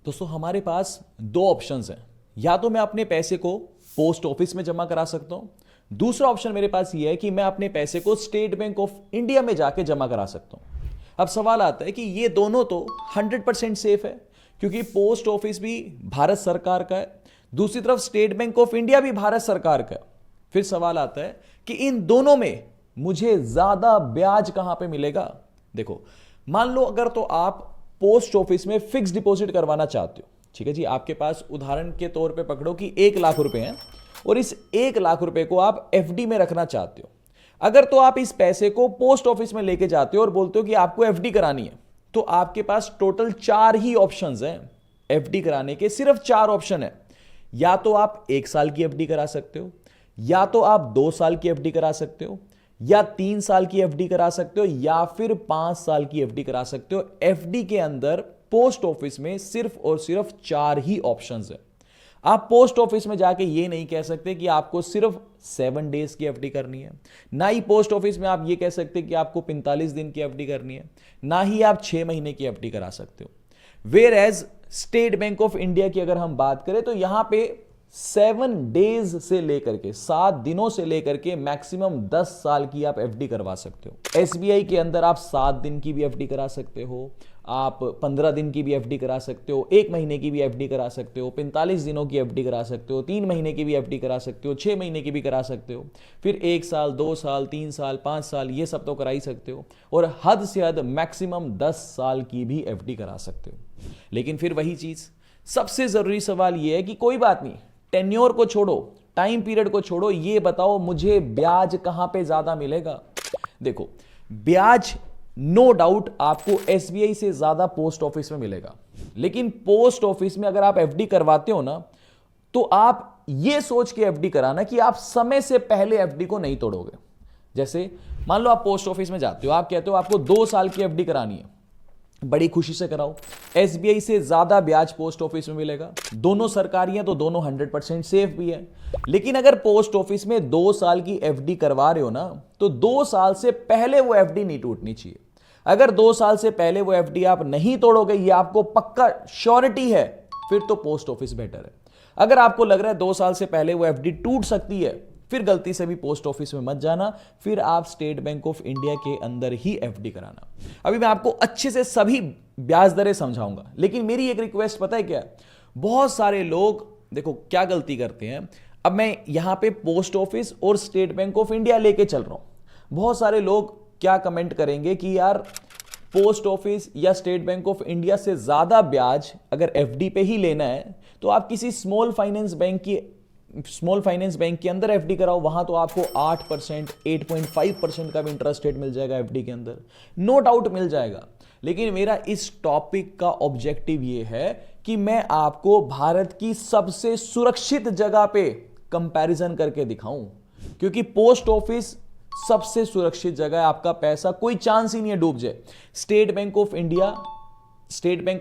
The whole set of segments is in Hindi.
दोस्तों हमारे पास दो ऑप्शंस हैं। या तो मैं अपने पैसे को पोस्ट ऑफिस में जमा करा सकता हूं, दूसरा ऑप्शन मेरे पास यह है कि मैं अपने पैसे को स्टेट बैंक ऑफ इंडिया में जाके जमा करा सकता हूं। अब सवाल आता है कि ये दोनों तो 100% सेफ है, क्योंकि पोस्ट ऑफिस भी भारत सरकार का है, दूसरी तरफ स्टेट बैंक ऑफ इंडिया भी भारत सरकार का है। फिर सवाल आता है कि इन दोनों में मुझे ज्यादा ब्याज कहां पे मिलेगा। देखो, मान लो अगर तो आप पोस्ट ऑफिस में फिक्स डिपॉजिट करवाना चाहते हो, ठीक है जी, आपके पास उदाहरण के तौर पे पकड़ो कि 1 लाख रुपए हैं और इस 1 लाख रुपए को आप एफडी में रखना चाहते हो। अगर तो आप इस पैसे को पोस्ट ऑफिस में लेके जाते हो और बोलते हो कि आपको एफडी करानी है, तो आपके पास टोटल 4 ही ऑप्शंस हैं एफडी कराने के। सिर्फ 4 ऑप्शन है। या तो आप 1 साल की एफडी करा सकते हो, या तो आप 2 साल की एफडी करा सकते हो, या 3 साल की एफडी करा सकते हो, या फिर 5 साल की एफडी करा सकते हो। एफडी के अंदर पोस्ट ऑफिस में सिर्फ और सिर्फ 4 ही ऑप्शंस है। आप पोस्ट ऑफिस में जाके ये नहीं कह सकते कि आपको सिर्फ 7 डेज की एफडी करनी है, ना ही पोस्ट ऑफिस में आप ये कह सकते कि आपको 45 दिन की एफडी करनी है, ना ही आप 6 महीने की एफडी करा सकते हो। Whereas State Bank of India की अगर हम बात करें तो यहां पे 7 डेज से लेकर के 7 दिनों से लेकर के मैक्सिमम 10 साल की आप एफडी करवा सकते हो। एसबीआई के अंदर आप 7 दिन की भी एफडी करा सकते हो, आप 15 दिन की भी एफडी करा सकते हो, 1 महीने की भी एफडी करा सकते हो, 45 दिनों की एफडी करा सकते हो, 3 महीने की भी एफडी करा सकते हो, 6 महीने की भी करा सकते हो, फिर 1 साल, 2 साल, 3 साल, 5 साल, ये सब तो करा ही सकते हो, और हद से हद मैक्सिमम 10 साल की भी एफडी करा सकते हो। लेकिन फिर वही चीज, सबसे जरूरी सवाल यह है कि कोई बात नहीं, टेन्योर को छोड़ो, टाइम पीरियड को छोड़ो, ये बताओ मुझे ब्याज कहां पे ज्यादा मिलेगा। देखो, ब्याज नो डाउट आपको एसबीआई से ज्यादा पोस्ट ऑफिस में मिलेगा, लेकिन पोस्ट ऑफिस में अगर आप एफडी करवाते हो ना, तो आप ये सोच के एफडी कराना कि आप समय से पहले एफडी को नहीं तोड़ोगे। जैसे मान लो आप पोस्ट ऑफिस में जाते हो, आप कहते हो आपको 2 साल की एफडी करानी है, बड़ी खुशी से कराओ। एसबीआई से ज्यादा ब्याज पोस्ट ऑफिस में मिलेगा, दोनों सरकारी हैं तो दोनों 100% सेफ भी है। लेकिन अगर पोस्ट ऑफिस में 2 साल की एफडी करवा रहे हो ना, तो 2 साल से पहले वो एफडी नहीं टूटनी चाहिए। अगर 2 साल से पहले वो एफडी आप नहीं तोड़ोगे, ये आपको पक्का श्योरिटी है, फिर तो पोस्ट ऑफिस बेटर है। अगर आपको लग रहा है 2 साल से पहले वो एफडी टूट सकती है, फिर गलती से भी पोस्ट ऑफिस में मत जाना, फिर आप स्टेट बैंक ऑफ इंडिया के अंदर ही एफडी कराना। अभी मैं आपको अच्छे से सभी ब्याज दरें समझाऊंगा, लेकिन मेरी एक रिक्वेस्ट पता है क्या है? बहुत सारे लोग देखो क्या गलती करते हैं। अब मैं यहां पे पोस्ट ऑफिस और स्टेट बैंक ऑफ इंडिया लेके चल रहा हूं। बहुत सारे लोग क्या कमेंट करेंगे कि यार पोस्ट ऑफिस या स्टेट बैंक ऑफ इंडिया से ज्यादा ब्याज अगर एफडी पे ही लेना है, तो आप किसी स्मॉल फाइनेंस बैंक के अंदर एफडी कराओ। वहां तो आपको 8%, 8.5% का भी इंटरेस्ट रेट मिल जाएगा एफडी के अंदर, नो डाउट मिल जाएगा। लेकिन मेरा इस टॉपिक का ऑब्जेक्टिव ये है कि मैं आपको भारत की सबसे सुरक्षित जगह पे कंपैरिजन करके दिखाऊं, क्योंकि पोस्ट ऑफिस सबसे सुरक्षित जगह है। आपका पैसा कोई चांस ही नहीं है डूब जाए। स्टेट बैंक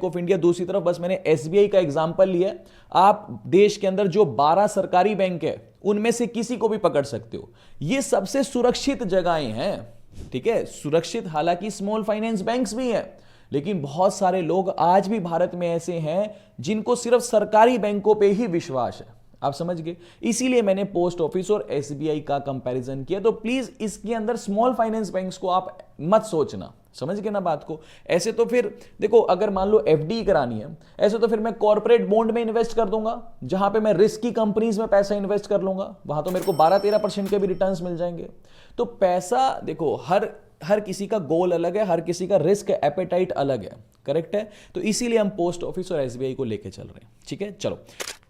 ऑफ इंडिया दूसरी तरफ, बस मैंने एसबीआई का एग्जांपल लिया। आप देश के अंदर जो 12 सरकारी बैंक है, उनमें से किसी को भी पकड़ सकते हो। ये सबसे सुरक्षित जगहें हैं, ठीक है, सुरक्षित। हालांकि स्मॉल फाइनेंस बैंक्स भी हैं, लेकिन बहुत सारे लोग आज भी भारत में ऐसे हैं जिनको सिर्फ सरकारी बैंकों पे ही विश्वास है। आप समझ गए? इसीलिए मैंने पोस्ट ऑफिस और एसबीआई का कंपैरिजन किया। तो प्लीज इसके अंदर स्मॉल फाइनेंस बैंक्स को आप मत सोचना, समझ गए ना बात को? ऐसे तो फिर देखो, अगर मान लो एफडी करानी है, ऐसे तो फिर मैं कॉर्पोरेट बॉन्ड में इन्वेस्ट कर दूंगा, जहां पे मैं रिस्की कंपनीज में पैसा इन्वेस्ट कर लूंगा, वहां तो मेरे को 12-13% के भी रिटर्न्स मिल जाएंगे। तो पैसा देखो, हर किसी का गोल अलग है, हर किसी का रिस्क एपेटाइट अलग है, करेक्ट है? तो इसीलिए हम पोस्ट ऑफिस और एसबीआई को लेके चल रहे हैं, ठीक है? चलो,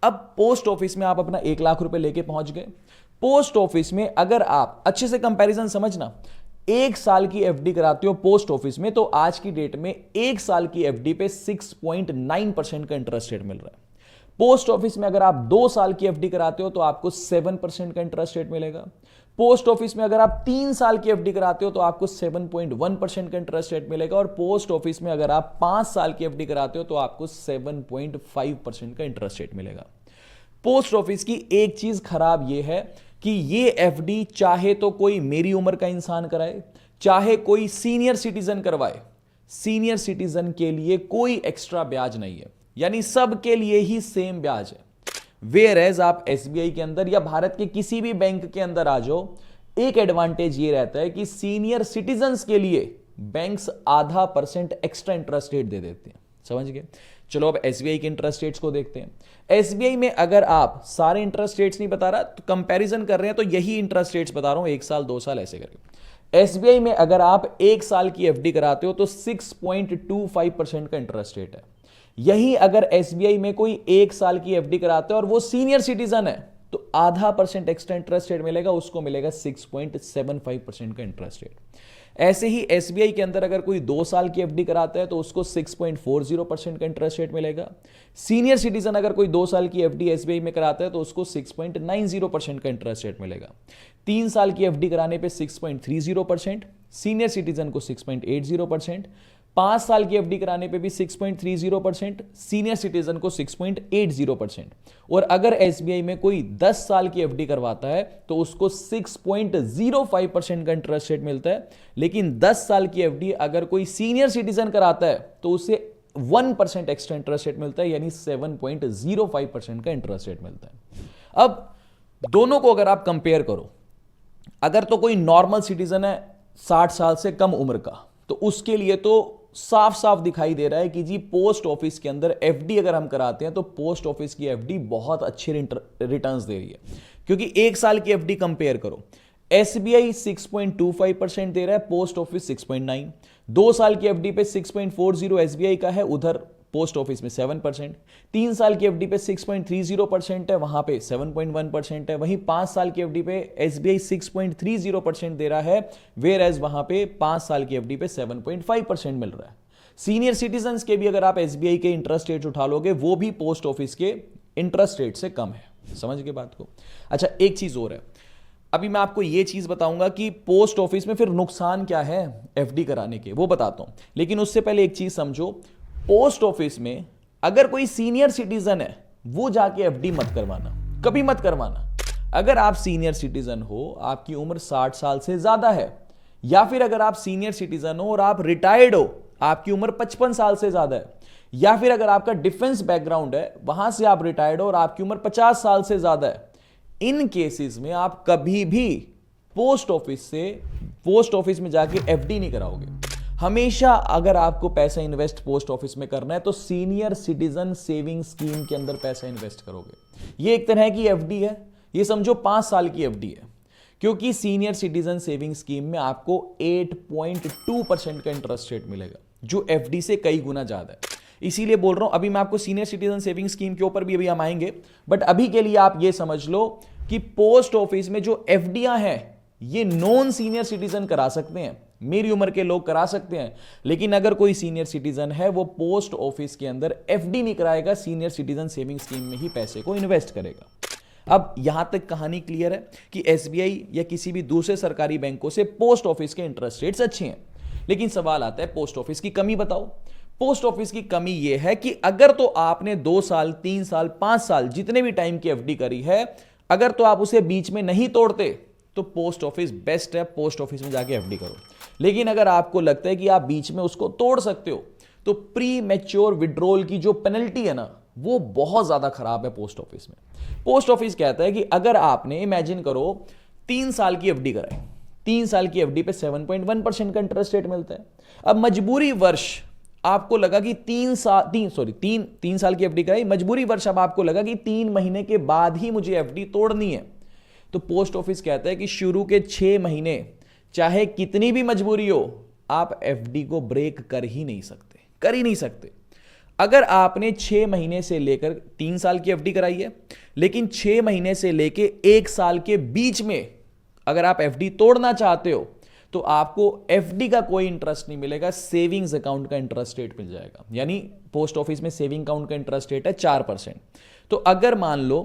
अब पोस्ट ऑफिस में आप अपना 1 लाख रुपए लेके पहुंच गए। पोस्ट ऑफिस में अगर आप अच्छे से कंपैरिजन समझना, 1 साल की एफडी कराते हो पोस्ट ऑफिस में, तो आज की डेट में 1 साल की एफडी पे 6.9% का इंटरेस्ट रेट मिल रहा है। पोस्ट ऑफिस में अगर आप 2 साल की एफडी कराते हो तो आपको 7% का इंटरेस्ट रेट मिलेगा। पोस्ट ऑफिस में अगर आप 3 साल की एफडी कराते हो तो आपको 7.1% का इंटरेस्ट रेट मिलेगा, और पोस्ट ऑफिस में अगर आप 5 साल की एफडी कराते हो तो आपको 7.5% का इंटरेस्ट रेट मिलेगा। पोस्ट ऑफिस की एक चीज खराब यह है कि ये एफडी चाहे तो कोई मेरी उम्र का इंसान कराए, चाहे कोई सीनियर सिटीजन करवाए, सीनियर सिटीजन के लिए कोई एक्स्ट्रा ब्याज नहीं है। यानी सबके लिए ही सेम ब्याज है। वेयर एज आप एसबीआई के अंदर या भारत के किसी भी बैंक के अंदर आ जाओ, एक एडवांटेज ये रहता है कि सीनियर सिटीजन्स के लिए बैंक्स ½ % एक्स्ट्रा इंटरेस्ट रेट दे देते हैं। समझ गए? चलो अब एसबीआई के इंटरेस्ट रेट्स को देखते हैं। एसबीआई में अगर आप सारे इंटरेस्ट रेट्स नहीं बता रहा तो कंपैरिजन कर रहे हैं तो यही इंटरेस्ट रेट्स बता रहा हूं, 1 साल 2 साल ऐसे करके। एसबीआई में अगर आप 1 साल की एफडी कराते हो तो 6.25% का इंटरेस्ट रेट है। यही अगर एसबीआई में कोई 1 साल की एफडी कराते हो और वो सीनियर सिटीजन है तो ½ % एक्स्ट्रा इंटरेस्ट रेट मिलेगा, उसको मिलेगा 6.75% का इंटरेस्ट रेट। ऐसे ही एसबीआई के अंदर अगर कोई 2 साल की एफडी कराता है तो उसको 6.40% का इंटरेस्ट रेट मिलेगा। सीनियर सिटीजन अगर कोई 2 साल की एफडी एसबीआई में कराता है तो उसको 6.90% का इंटरेस्ट रेट मिलेगा। 3 साल की एफडी कराने पे 6.30%, सीनियर सिटीजन को 6.80%, 5 साल की एफडी कराने पे भी 6.30%, सीनियर सिटीजन को 6.80%। और अगर एसबीआई में कोई 10 साल की एफडी करवाता है तो उसको 6.05% का इंटरेस्ट रेट मिलता है। लेकिन 10 साल की एफडी अगर कोई सीनियर सिटीजन कराता है तो उसे 1% एक्स्ट्रा इंटरेस्ट रेट मिलता है, यानी 7.05% का इंटरेस्ट रेट मिलता है। अब दोनों को अगर आप कंपेयर करो, अगर तो कोई नॉर्मल सिटीजन है 60 साल से कम उम्र का, तो उसके लिए तो साफ साफ दिखाई दे रहा है कि जी पोस्ट ऑफिस के अंदर एफडी अगर हम कराते हैं तो पोस्ट ऑफिस की एफडी बहुत अच्छे रिटर्न्स दे रही है। क्योंकि 1 साल की एफडी कंपेयर करो, एसबीआई 6.25% दे रहा है, पोस्ट ऑफिस 6.9। 2 साल की एफडी पे 6.40 एसबीआई का है, उधर पोस्ट ऑफिस में 7%। 3 साल की एफडी पे 6.30% है, वहां पे 7.1% है। वहीं 5 साल की एफडी पे एसबीआई 6.30% दे रहा है, वेयर एज वहां पे 5 साल की एफडी पे 7.5% मिल रहा है। सीनियर सिटीजन्स के भी अगर आप एसबीआई के इंटरेस्ट रेट उठा लोगे, वो भी पोस्ट ऑफिस के इंटरेस्ट रेट से कम है। समझ गए बात को? अच्छा, एक चीज और है, अभी मैं आपको यह चीज बताऊंगा कि पोस्ट ऑफिस में फिर नुकसान क्या है एफडी कराने के, वो बताता हूं। लेकिन उससे पहले एक चीज समझो, पोस्ट ऑफिस में अगर कोई सीनियर सिटीजन है वो जाके एफडी मत करवाना, कभी मत करवाना। अगर आप सीनियर सिटीजन हो, आपकी उम्र 60 साल से ज्यादा है, या फिर अगर आप सीनियर सिटीजन हो और आप रिटायर्ड हो, आपकी उम्र 55 साल से ज्यादा है, या फिर अगर आपका डिफेंस बैकग्राउंड है, वहां से आप रिटायर्ड हो और आपकी उम्र 50 साल से ज्यादा है, इन केसेस में आप कभी भी पोस्ट ऑफिस में जाके एफडी नहीं कराओगे। हमेशा अगर आपको पैसा इन्वेस्ट पोस्ट ऑफिस में करना है तो सीनियर सिटीजन सेविंग स्कीम के अंदर पैसा इन्वेस्ट करोगे। ये एक तरह की एफडी है, ये समझो 5 साल की एफडी है, क्योंकि सीनियर सिटीजन सेविंग स्कीम में आपको 8.2% का इंटरेस्ट रेट मिलेगा, जो एफडी से कई गुना ज्यादा है। इसीलिए बोल रहा हूं, अभी मैं आपको सीनियर सिटीजन सेविंग स्कीम के ऊपर भी अभी हम आएंगे, बट अभी के लिए आप ये समझ लो कि पोस्ट ऑफिस में जो एफडीआं हैं ये नॉन सीनियर सिटीजन करा सकते हैं, मेरी उम्र के लोग करा सकते हैं। लेकिन अगर कोई सीनियर सिटीजन है वो पोस्ट ऑफिस के अंदर एफडी नहीं कराएगा, सीनियर सिटीजन सेविंग स्कीम में ही पैसे को इन्वेस्ट करेगा। अब यहां तक कहानी क्लियर है कि एसबीआई या किसी भी दूसरे सरकारी बैंकों से पोस्ट ऑफिस के इंटरेस्ट रेट्स अच्छे हैं। लेकिन सवाल आता है, पोस्ट ऑफिस की कमी बताओ। पोस्ट ऑफिस की कमी यह है कि अगर तो आपने 2 साल 3 साल 5 साल जितने भी टाइम की एफडी करी है, अगर तो आप उसे बीच में नहीं तोड़ते तो पोस्ट ऑफिस बेस्ट है, पोस्ट ऑफिस में जाके एफडी करो। लेकिन अगर आपको लगता है कि आप बीच में उसको तोड़ सकते हो तो प्री मैच्योर विड्रॉल की जो पेनल्टी है ना, वो बहुत ज्यादा खराब है पोस्ट ऑफिस में। पोस्ट ऑफिस कहता है कि अगर आपने, इमेजिन करो, 3 साल की एफडी कराई, 3 साल की एफडी पे 7.1% का इंटरेस्ट रेट मिलता है। अब मजबूरी वर्ष आपको लगा कि 3 साल की एफडी कराई, मजबूरी वर्ष अब आपको लगा कि 3 महीने के बाद ही मुझे एफडी तोड़नी है, तो पोस्ट ऑफिस कहता है कि शुरू के 6 महीने चाहे कितनी भी मजबूरी हो, आप एफडी को ब्रेक कर ही नहीं सकते। अगर आपने 6 महीने से लेकर 3 साल की एफडी कराई है, लेकिन 6 महीने से लेकर 1 साल के बीच में अगर आप एफडी तोड़ना चाहते हो तो आपको एफडी का कोई इंटरेस्ट नहीं मिलेगा, सेविंग्स अकाउंट का इंटरेस्ट रेट मिल जाएगा। यानी पोस्ट ऑफिस में सेविंग अकाउंट का इंटरेस्ट रेट है 4%। तो अगर मान लो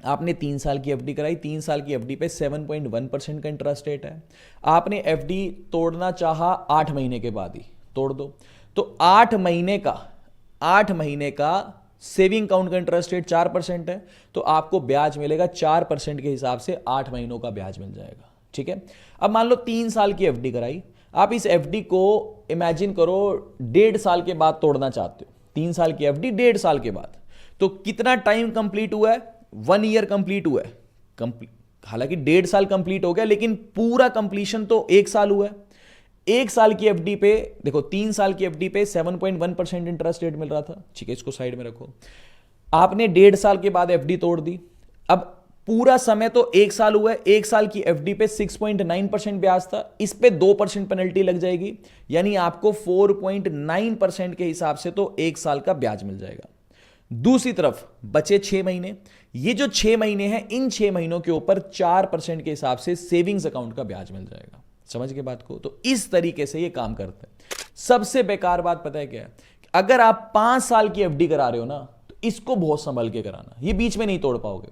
आपने 3 साल की एफडी कराई, 3 साल की एफडी पे 7.1% का इंटरेस्ट रेट है, आपने एफडी तोड़ना चाहा 8 महीने के बाद ही तोड़ दो, तो 8 महीने का सेविंग अकाउंट का इंटरेस्ट रेट 4% है, तो आपको ब्याज मिलेगा 4% के हिसाब से 8 महीनों का ब्याज मिल जाएगा। ठीक है। अब मान लो 3 साल की एफडी कराई, आप इस एफडी को इमेजिन करो 1.5 साल के बाद तोड़ना चाहते हो। 3 साल की एफडी 1.5 साल के बाद। तो कितना टाइम कंप्लीट हुआ है? 1 ईयर कंप्लीट हुआ है। हालांकि 1.5 साल कंप्लीट हो गया, लेकिन पूरा कंप्लीशन तो 1 साल हुआ है। 1 साल की एफडी पे देखो, 3 साल की एफडी पे 7.1% इंटरेस्ट रेट मिल रहा था, ठीक है, इसको साइड में रखो। आपने 1.5 साल के बाद एफडी तोड़ दी। अब पूरा समय तो 1 साल हुआ है, 1 साल की एफडी पे 6.9% ब्याज था, इस पे 2% पेनल्टी लग जाएगी, यानी आपको 4.9% के हिसाब से तो 1 साल का ब्याज मिल जाएगा। दूसरी तरफ बचे 6 महीने, ये जो 6 महीने हैं, इन 6 महीनों के ऊपर 4% के हिसाब से सेविंग्स अकाउंट का ब्याज मिल जाएगा। समझ के बात को? तो इस तरीके से ये काम करते हैं। सबसे बेकार बात पता है क्या है? अगर आप 5 साल की एफडी करा रहे हो ना, तो इसको बहुत संभल के कराना, ये बीच में नहीं तोड़ पाओगे।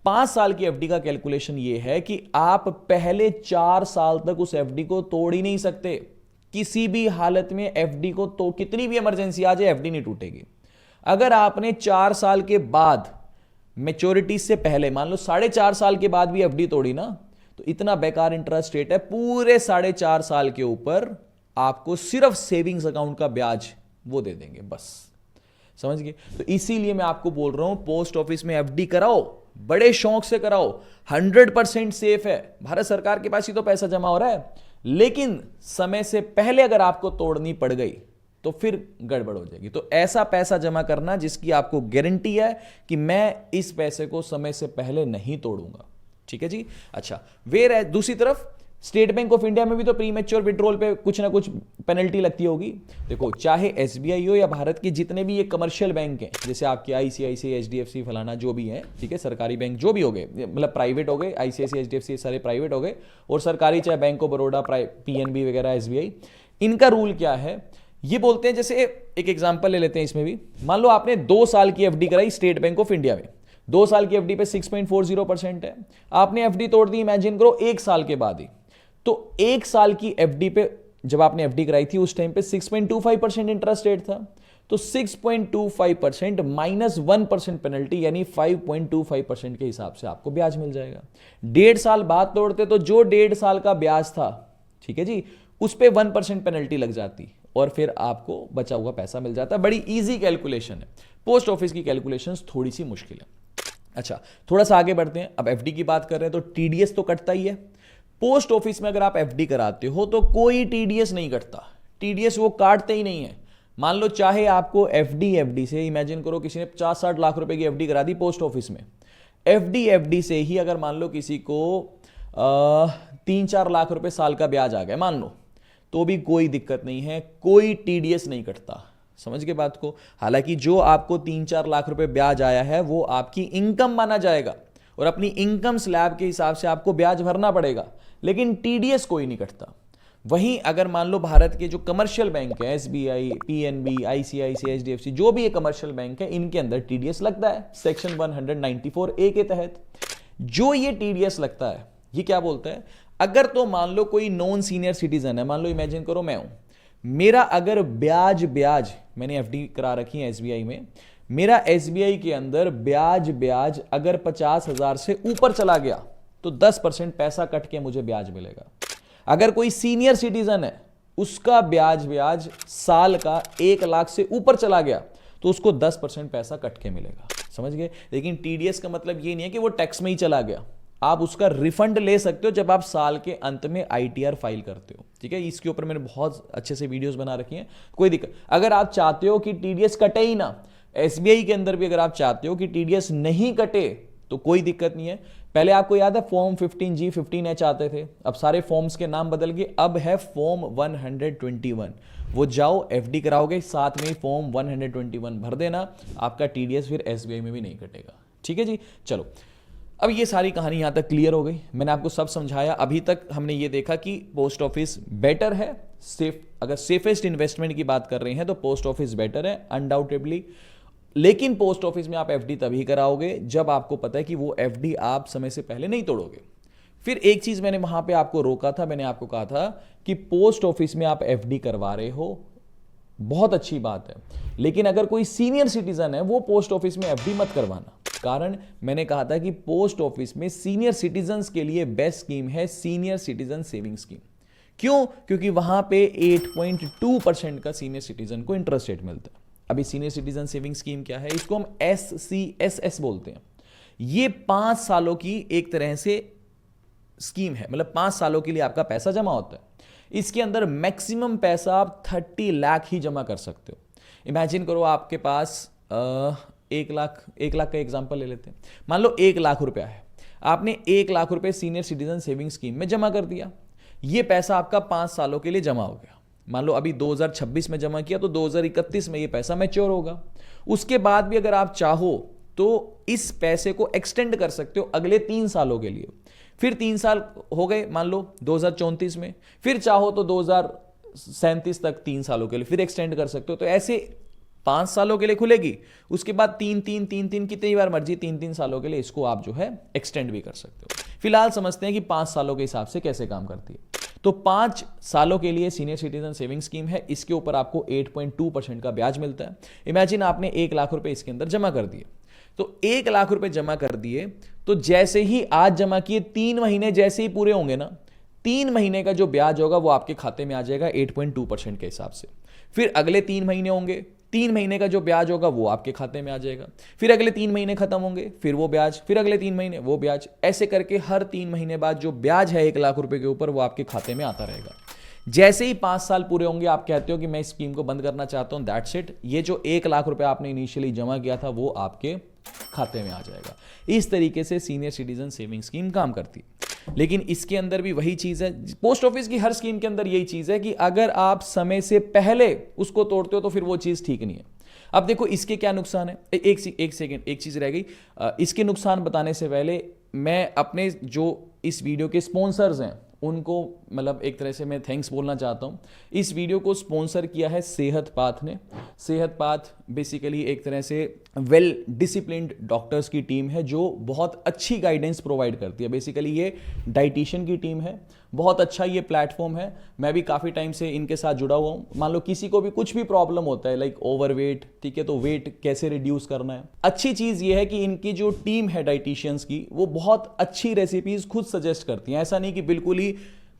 5 साल की एफडी का कैलकुलेशन ये है कि आप पहले 4 साल तक उस एफडी को तोड़ ही नहीं सकते। किसी भी हालत में एफडी को तो कितनी भी इमरजेंसी आ जाए, एफडी नहीं टूटेगी। अगर आपने 4 साल के बाद मैच्योरिटी से पहले, मान लो 4.5 साल के बाद भी एफडी तोड़ी ना, तो इतना बेकार इंटरेस्ट रेट है, पूरे 4.5 साल के ऊपर आपको सिर्फ सेविंग्स अकाउंट का ब्याज वो दे देंगे, बस। समझ गए? तो इसीलिए मैं आपको बोल रहा हूं, पोस्ट ऑफिस में एफडी कराओ, बड़े शौक से कराओ, 100% सेफ है। भारत सरकार के पास ही तो पैसा जमा हो रहा है, लेकिन समय से पहले अगर आपको तोड़नी पड़ गई तो फिर गड़बड़ हो जाएगी। तो ऐसा पैसा जमा करना जिसकी आपको गारंटी है कि मैं इस पैसे को समय से पहले नहीं तोड़ूंगा, ठीक है जी। अच्छा, वेयर दूसरी तरफ स्टेट बैंक ऑफ इंडिया में भी तो प्री मैच्योर विड्रॉल पे कुछ ना कुछ पेनल्टी लगती होगी। देखो, चाहे एसबीआई हो या भारत के जितने भी ये कमर्शियल बैंक हैं, जैसे आपके आईसीआईसीआई, एचडीएफसी, फलाना जो भी है, ठीक है, सरकारी बैंक जो भी हो गए, मतलब प्राइवेट हो गए, आईसीआईसीआई, एचडीएफसी सारे प्राइवेट हो गए, और सरकारी चाहे बैंक ऑफ बड़ौदा, पीएनबी वगैरह, एसबीआई, इनका रूल क्या है? ये बोलते हैं, जैसे एक एग्जांपल ले लेते हैं इसमें भी। मान लो आपने 2 साल की एफडी कराई स्टेट बैंक ऑफ इंडिया में, 2 साल की एफडी पे 6.40% है। आपने एफडी तोड़ दी, इमेजिन करो 1 साल के बाद ही। तो 1 साल की एफडी पे जब आपने एफडी कराई थी, उस टाइम पे 6.25% इंटरेस्ट रेट था। तो 6.25% माइनस 1% पेनल्टी, यानी 5.25% के हिसाब से आपको ब्याज मिल जाएगा। 1.5 साल बाद तोड़ते तो जो 1.5 साल का ब्याज था, ठीक है जी, उस पे 1% पेनल्टी लग जाती और फिर आपको बचा हुआ पैसा मिल जाता। बड़ी इजी कैलकुलेशन है। पोस्ट ऑफिस की कैलकुलेशंस थोड़ी सी मुश्किल है। अच्छा, थोड़ा सा आगे बढ़ते हैं। अब एफडी की बात कर रहे हैं तो टीडीएस तो कटता ही है। पोस्ट ऑफिस में अगर आप एफडी कराते हो तो कोई टीडीएस नहीं कटता, टीडीएस वो काटते ही नहीं है। मान लो चाहे आपको एफडी से, इमेजिन करो किसी ने 50-60 लाख रुपए की एफडी करा दी पोस्ट ऑफिस में, एफडी से ही अगर मान लो किसी को 3-4 लाख रुपए साल का ब्याज आ गया मान लो, तो भी कोई दिक्कत नहीं है, कोई टीडीएस नहीं कटता। समझ के बात को? हालांकि जो आपको 3-4 लाख रुपए ब्याज आया है वो आपकी इनकम माना जाएगा और अपनी इनकम स्लैब के हिसाब से आपको ब्याज भरना पड़ेगा, लेकिन टीडीएस कोई नहीं कटता। वहीं अगर मान लो भारत के जो कमर्शियल बैंक है, एसबीआई, पीएनबी, आईसीआईसीआई, एचडीएफसी, जो भी ये कमर्शियल बैंक है, इनके अंदर टीडीएस लगता है सेक्शन 194A के तहत। जो ये टीडीएस लगता है, ये क्या बोलता है? अगर तो मान लो कोई नॉन सीनियर सिटीजन है, मान लो इमेजिन करो मैं हूं, मेरा अगर ब्याज मैंने एफडी करा रखी है एसबीआई में, मेरा एसबीआई के अंदर ब्याज अगर 50,000 से ऊपर चला गया तो 10% पैसा कट के मुझे ब्याज मिलेगा। अगर कोई सीनियर सिटीजन है, उसका ब्याज साल का 1 लाख से ऊपर चला गया तो उसको 10% पैसा कट के मिलेगा। समझ गए? लेकिन टीडीएस का मतलब ये नहीं है कि वो टैक्स में ही चला गया, आप उसका रिफंड ले सकते हो जब आप साल के अंत में आईटीआर फाइल करते हो, ठीक है। इसके ऊपर मैंने बहुत अच्छे से वीडियोस बना रखी हैं, कोई दिक्कत। अगर आप चाहते हो कि टीडीएस कटे ही ना, एसबीआई के अंदर भी अगर आप चाहते हो कि टीडीएस नहीं कटे तो कोई दिक्कत नहीं है। पहले आपको याद है फॉर्म 15G 15H आते थे, अब सारे फॉर्म्स के नाम बदल गए, अब है फॉर्म 121। वो जाओ एफडी कराओगे, साथ में फॉर्म 121 भर देना, आपका टीडीएस फिर एसबीआई में भी नहीं कटेगा, ठीक है जी। चलो, अब ये सारी कहानी यहां तक क्लियर हो गई, मैंने आपको सब समझाया। अभी तक हमने ये देखा कि पोस्ट ऑफिस बेटर है, सेफ, अगर सेफेस्ट इन्वेस्टमेंट की बात कर रहे हैं तो पोस्ट ऑफिस बेटर है अनडाउटेबली। लेकिन पोस्ट ऑफिस में आप एफडी तभी कराओगे जब आपको पता है कि वो एफडी आप समय से पहले नहीं तोड़ोगे। फिर एक चीज मैंने वहां पे आपको रोका था, मैंने आपको कहा था कि पोस्ट ऑफिस में आप एफडी करवा रहे हो, बहुत अच्छी बात है, लेकिन अगर कोई सीनियर सिटीजन है वो पोस्ट ऑफिस में एफडी मत करवाना। कारण मैंने कहा था कि पोस्ट ऑफिस में सीनियर सिटीजन्स के लिए बेस्ट स्कीम है सीनियर सिटीजन सेविंग स्कीम। क्यों? क्योंकि वहां पे 8.2% का सीनियर सिटीजन को इंटरेस्ट रेट मिलता है। अभी सीनियर सिटीजन सेविंग स्कीम क्या है, इसको हम SCSS बोलते हैं। ये 5 सालों की एक तरह से स्कीम है, मतलब 5 सालों के लिए आपका पैसा जमा होता है। इसके अंदर मैक्सिमम पैसा आप 30 लाख ही जमा कर सकते हो। इमेजिन करो आपके पास 1 लाख का एग्जांपल ले लेते हैं। मान लो 1 लाख रुपया है, आपने 1 लाख रुपए सीनियर सिटीजन सेविंग स्कीम में जमा कर दिया। ये पैसा आपका 5 सालों के लिए जमा हो गया। मान लो अभी 2026 में जमा किया तो 2031 में ये पैसा मैच्योर होगा। उसके बाद भी अगर आप चाहो तो इस पैसे को एक्सटेंड कर सकते हो अगले 3 सालों के लिए। फिर 3 साल हो गए मान लो 2034 में, फिर चाहो तो 2037 तक 3 सालों के लिए फिर एक्सटेंड कर सकते हो। तो ऐसे 5 सालों के लिए खुलेगी, उसके बाद 3 कितनी बार मर्जी 3 सालों के लिए इसको आप जो है एक्सटेंड भी कर सकते हो। फिलहाल समझते हैं कि 5 सालों के हिसाब से कैसे काम करती है। तो 5 सालों के लिए सीनियर सिटीजन सेविंग स्कीम है, इसके ऊपर आपको 8.2% का ब्याज मिलता है। इमेजिन आपने 1 लाख रुपए इसके अंदर जमा कर दिए, तो 1 लाख रुपए जमा कर दिए तो जैसे ही आज जमा किए 3 महीने जैसे ही पूरे होंगे ना, 3 महीने का जो ब्याज होगा वो आपके खाते में आ जाएगा 8.2% के हिसाब से। फिर अगले 3 महीने होंगे, 3 महीने का जो ब्याज होगा वो आपके खाते में आ जाएगा। फिर अगले 3 महीने खत्म होंगे, फिर वो ब्याज, फिर अगले 3 महीने वो ब्याज, ऐसे करके हर 3 महीने बाद जो ब्याज है 1 लाख रुपए के ऊपर वो आपके खाते में आता रहेगा। जैसे ही 5 साल पूरे होंगे, आप कहते हो कि मैं इस स्कीम को बंद करना चाहता हूं, दैट्स इट, ये जो 1 लाख रुपए आपने इनिशियली जमा किया था वो आपके खाते में आ जाएगा। इस तरीके से सीनियर सिटीजन सेविंग स्कीम काम करती है। लेकिन इसके अंदर भी वही चीज है, पोस्ट ऑफिस की हर स्कीम के अंदर यही चीज है कि अगर आप समय से पहले उसको तोड़ते हो तो फिर वो चीज ठीक नहीं है। अब देखो इसके क्या नुकसान है, एक सेकेंड, एक चीज रह गई। इसके नुकसान बताने से पहले मैं अपने जो इस वीडियो के स्पॉन्सर्स हैं उनको मतलब एक तरह से मैं थैंक्स बोलना चाहता हूं। इस वीडियो को स्पॉन्सर किया है सेहत पाथ ने। सेहत पाथ बेसिकली एक तरह से वेल डिसिप्लिन्ड डॉक्टर्स की टीम है जो बहुत अच्छी गाइडेंस प्रोवाइड करती है। बेसिकली ये डाइटिशियन की टीम है, बहुत अच्छा ये प्लेटफॉर्म है। मैं भी काफ़ी टाइम से इनके साथ जुड़ा हुआ हूं। मान लो किसी को भी कुछ भी प्रॉब्लम होता है लाइक ओवरवेट, ठीक है, तो वेट कैसे रिड्यूस करना है। अच्छी चीज़ ये है कि इनकी जो टीम है डाइटिशियंस की वो बहुत अच्छी रेसिपीज खुद सजेस्ट करती हैं। ऐसा नहीं कि बिल्कुल ही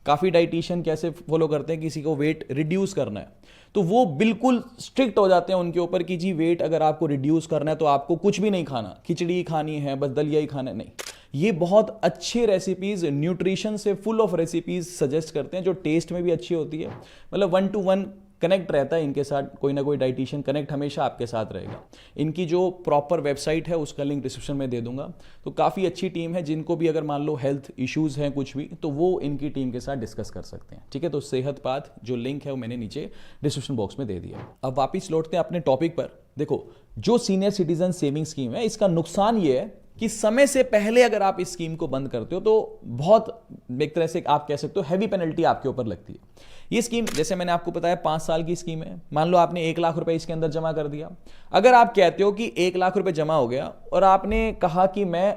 काफ़ी डाइटिशियन कैसे फॉलो करते हैं किसी को वेट रिड्यूस करना है तो वो बिल्कुल स्ट्रिक्ट हो जाते हैं उनके ऊपर कि जी वेट अगर आपको रिड्यूस करना है तो आपको कुछ भी नहीं खाना, खिचड़ी खानी है, बस दलिया ही खाना है, नहीं। ये बहुत अच्छे रेसिपीज, न्यूट्रिशन से फुल ऑफ रेसिपीज सजेस्ट करते हैं जो टेस्ट में भी अच्छी होती है। मतलब 1 to 1 कनेक्ट रहता है इनके साथ, कोई ना कोई डाइटिशियन कनेक्ट हमेशा आपके साथ रहेगा। इनकी जो प्रॉपर वेबसाइट है उसका लिंक डिस्क्रिप्शन में दे दूंगा। तो काफ़ी अच्छी टीम है, जिनको भी अगर मान लो हेल्थ इश्यूज़ हैं कुछ भी तो वो इनकी टीम के साथ डिस्कस कर सकते हैं, ठीक है। तो सेहत पाथ जो लिंक है वो मैंने नीचे डिस्क्रिप्शन बॉक्स में दे दिया। अब वापिस लौटते हैं अपने टॉपिक पर। देखो जो सीनियर सिटीजन सेविंग स्कीम है इसका नुकसान ये है कि समय से पहले अगर आप इस स्कीम को बंद करते हो तो बहुत एक तरह से आप कह सकते हो हैवी पेनल्टी आपके ऊपर लगती है। ये स्कीम जैसे मैंने आपको बताया 5 साल की स्कीम है। मान लो आपने 1 लाख रुपए इसके अंदर जमा कर दिया। अगर आप कहते हो कि 1 लाख रुपए जमा हो गया और आपने कहा कि मैं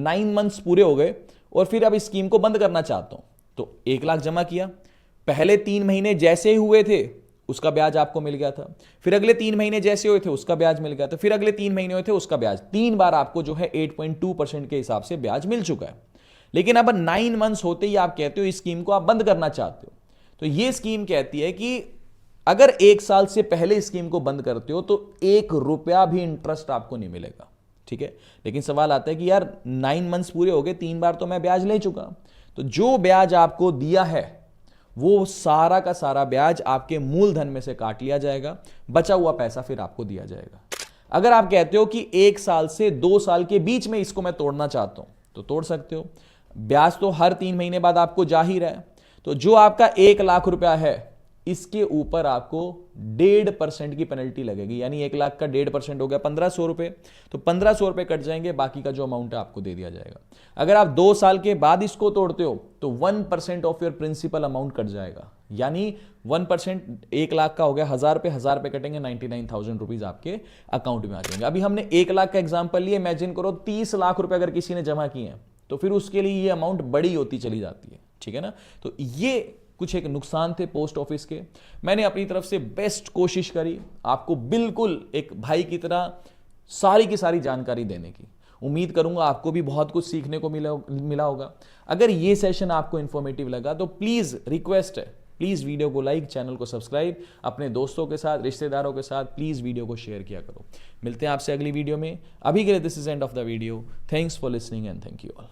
9 मंथ्स पूरे हो गए और फिर अब इस स्कीम को बंद करना चाहता हूं, तो 1 लाख जमा किया, पहले 3 महीने जैसे ही हुए थे उसका ब्याज आपको मिल गया था, फिर अगले 3 महीने जैसे हुए थे उसका ब्याज मिल गया था, फिर अगले 3 महीने हुए थे उसका ब्याज, 3 बार आपको जो है 8.2% के हिसाब से ब्याज मिल चुका है। लेकिन अब 9 मंथ्स होते ही आप कहते हो इस स्कीम को आप बंद करना चाहते हो। तो ये स्कीम कहती है कि अगर 1 साल से पहले इस स्कीम को बंद करते हो तो 1 रुपया भी इंटरेस्ट आपको नहीं मिलेगा, ठीक है। लेकिन सवाल आता है कि यार 9 मंथ्स पूरे हो गए, 3 बार तो मैं ब्याज ले चुका। तो जो ब्याज आपको दिया है वो सारा का सारा ब्याज आपके मूलधन में से काट लिया जाएगा, बचा हुआ पैसा फिर आपको दिया जाएगा। अगर आप कहते हो कि 1 साल से 2 साल के बीच में इसको मैं तोड़ना चाहता हूं तो तोड़ सकते हो। ब्याज तो हर 3 महीने बाद आपको जा ही रहा है। तो जो आपका 1 लाख रुपया है इसके ऊपर आपको 1.5% की पेनल्टी लगेगी, यानी 1 लाख का 1.5% हो गया 1500 रुपए। तो 1500 रुपए कट जाएंगे, बाकी का जो अमाउंट है आपको दे दिया जाएगा। अगर आप 2 साल के बाद इसको तोड़ते हो तो 1% of your principal amount cut जाएगा, यानी 1% 1 लाख का हो गया 1000 रुपए, 1000 रुपए कटेंगे 99,000 रुपीज आपके अकाउंट में आ जाएंगे। अभी हमने 1 लाख का एग्जाम्पल लिया, इमेजिन करो 30 लाख रुपए अगर किसी ने जमा किए हैं तो फिर उसके लिए ये अमाउंट बड़ी होती चली जाती है, ठीक है ना। तो ये कुछ एक नुकसान थे पोस्ट ऑफिस के। मैंने अपनी तरफ से बेस्ट कोशिश करी आपको बिल्कुल एक भाई की तरह सारी की सारी जानकारी देने की। उम्मीद करूंगा आपको भी बहुत कुछ सीखने को मिला होगा। अगर ये सेशन आपको इंफॉर्मेटिव लगा तो प्लीज रिक्वेस्ट है प्लीज़ वीडियो को लाइक, चैनल को सब्सक्राइब, अपने दोस्तों के साथ, रिश्तेदारों के साथ प्लीज़ वीडियो को शेयर किया करो। मिलते हैं आपसे अगली वीडियो में। अभी के लिए this is end of the video. Thanks for listening and thank you all.